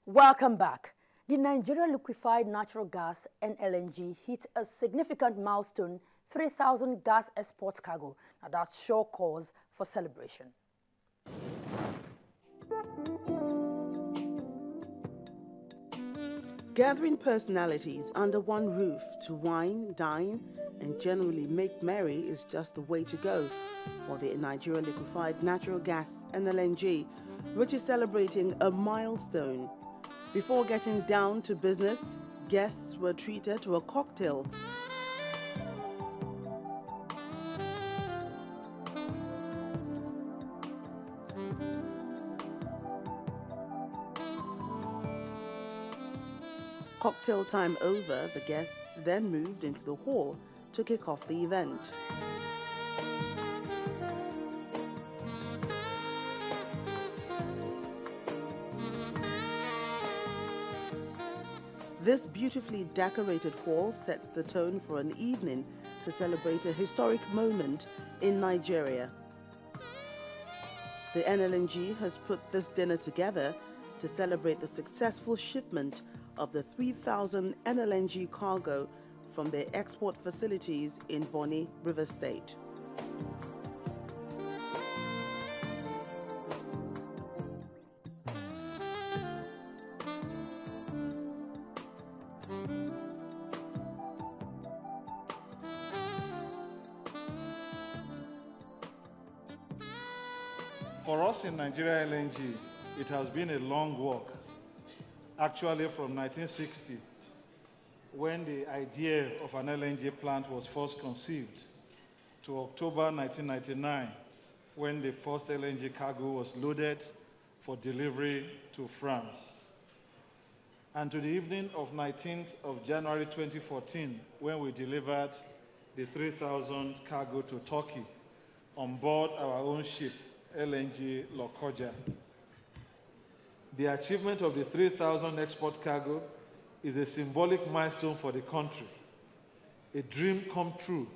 Welcome back. The Nigerian Liquefied Natural Gas (NLNG) hit a significant milestone, 3,000 gas export cargo. Now that's sure cause for celebration. Gathering personalities under one roof to wine, dine, and generally make merry is just the way to go for the Nigerian Liquefied Natural Gas (NLNG), which is celebrating a milestone. Before getting down to business, guests were treated to a cocktail. Cocktail time over, the guests then moved into the hall to kick off the event. This beautifully decorated hall sets the tone for an evening to celebrate a historic moment in Nigeria. The NLNG has put this dinner together to celebrate the successful shipment of the 3,000 NLNG cargo from their export facilities in Bonny, River State. For us in Nigeria LNG, it has been a long walk, actually from 1960, when the idea of an LNG plant was first conceived, to October 1999, when the first LNG cargo was loaded for delivery to France, and to the evening of 19th of January 2014, when we delivered the 3,000 cargo to Turkey on board our own ship, LNG Lokoja. The achievement of the 3,000 export cargo is a symbolic milestone for the country, a dream come true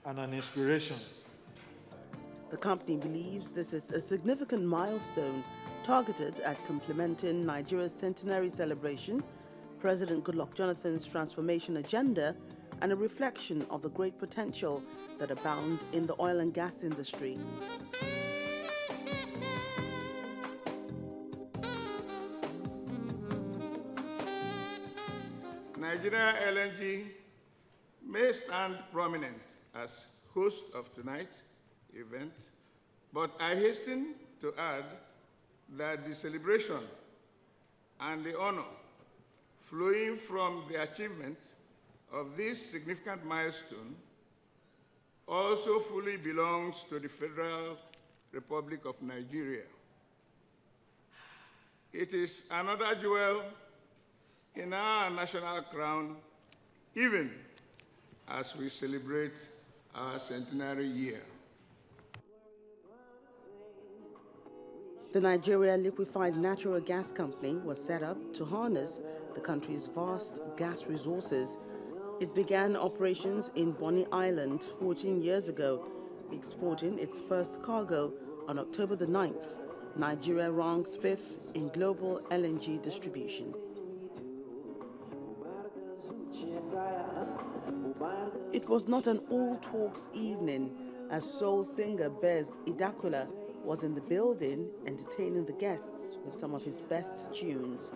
and an inspiration. The company believes this is a significant milestone targeted at complementing Nigeria's centenary celebration, President Goodluck Jonathan's transformation agenda, and a reflection of the great potential that abound in the oil and gas industry. Nigeria LNG may stand prominent as host of tonight's event, but I hasten to add that the celebration and the honor flowing from the achievement of this significant milestone also fully belongs to the Federal Republic of Nigeria. It is another jewel in our national crown, even as we celebrate our centenary year. The Nigeria Liquefied Natural Gas Company was set up to harness the country's vast gas resources. It began operations in Bonny Island 14 years ago, exporting its first cargo on October the 9th. Nigeria ranks 5th in global LNG distribution. It was not an all-talks evening, as soul singer Bez Idakula was in the building entertaining the guests with some of his best tunes.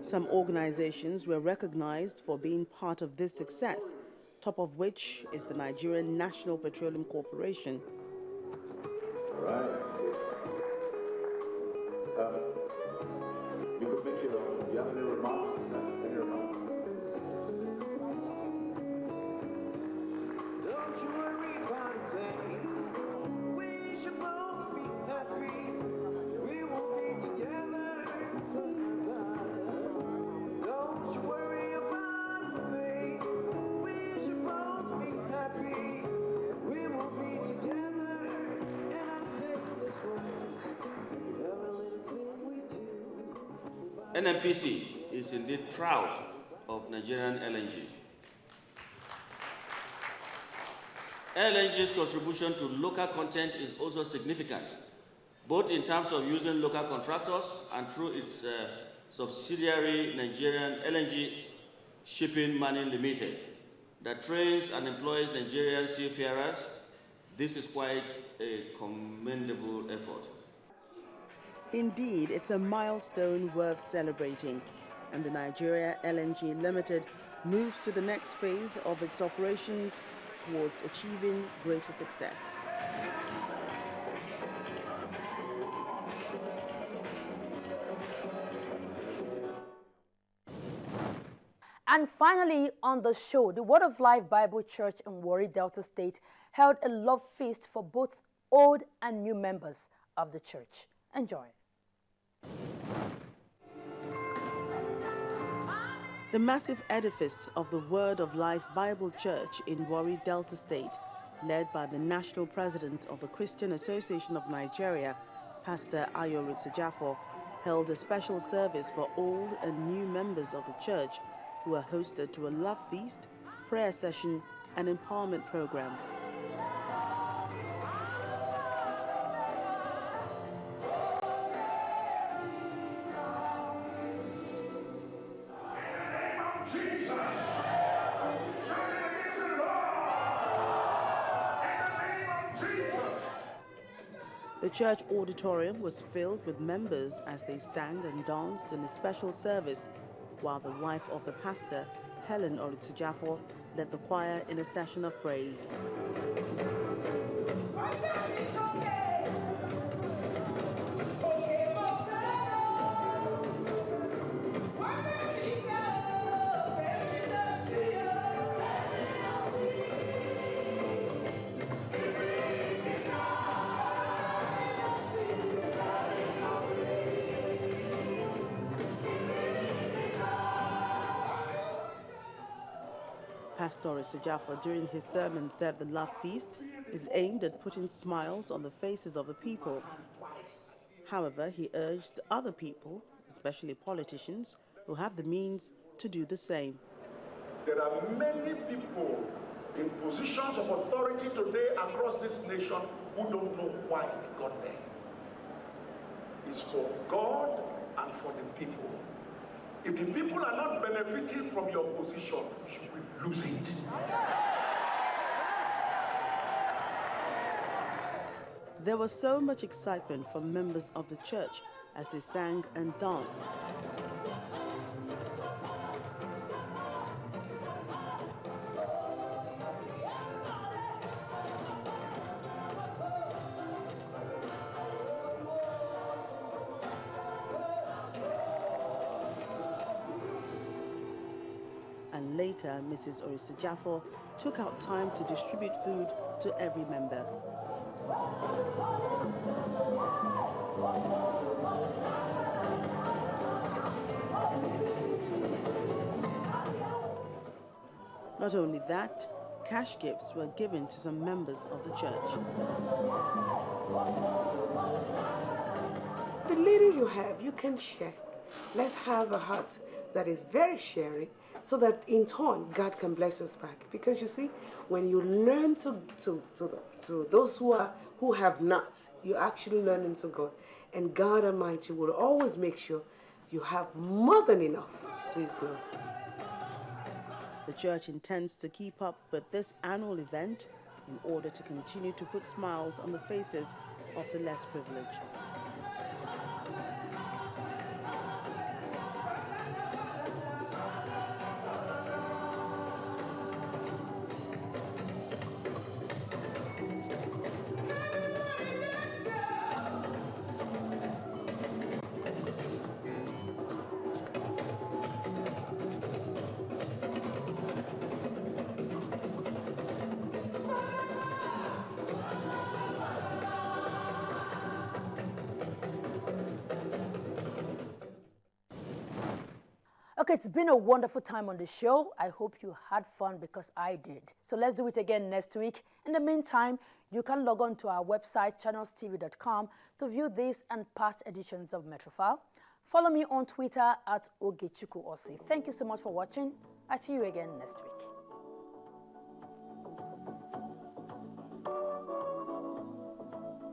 Some organizations were recognized for being part of this success, top of which is the Nigerian National Petroleum Corporation. All right. You could make your own. Do you have any remarks? Any remarks? Don't you worry about a thing. We should both be happy. We will be together forever. Don't you worry about a thing. We should both be happy. NNPC is indeed proud of Nigerian LNG. LNG's contribution to local content is also significant, both in terms of using local contractors and through its subsidiary Nigerian LNG Shipping Mining Limited that trains and employs Nigerian seafarers. This is quite a commendable effort. Indeed, it's a milestone worth celebrating, and the Nigeria LNG Limited moves to the next phase of its operations towards achieving greater success. And finally, on the show, the Word of Life Bible Church in Warri, Delta State held a love feast for both old and new members of the church. Enjoy. The massive edifice of the Word of Life Bible Church in Warri, Delta State, led by the National President of the Christian Association of Nigeria, Pastor Ayori Sejafo, held a special service for old and new members of the church who were hosted to a love feast, prayer session, and empowerment program. The church auditorium was filled with members as they sang and danced in a special service, while the wife of the pastor, Helen Oritsujafo, led the choir in a session of praise. Pastor Sejafo, during his sermon, said the love feast is aimed at putting smiles on the faces of the people. However, he urged other people, especially politicians, who have the means to do the same. There are many people in positions of authority today across this nation who don't know why they got there. It's for God and for the people. If the people are not benefiting from your position, you will lose it. There was so much excitement from members of the church as they sang and danced. And later, Mrs. Oritsujafo took out time to distribute food to every member. Not only that, cash gifts were given to some members of the church. The little you have, you can share. Let's have a heart that is very sharing, so that in turn God can bless us back. Because you see, when you learn to those who have not, you actually learn into God, and God Almighty will always make sure you have more than enough to His glory. The church intends to keep up with this annual event in order to continue to put smiles on the faces of the less privileged. Okay, it's been a wonderful time on the show. I hope you had fun because I did. So let's do it again next week. In the meantime, you can log on to our website, channelstv.com, to view this and past editions of Metrofile. Follow me on Twitter at Ogechukwuose. Thank you so much for watching. I see you again next week.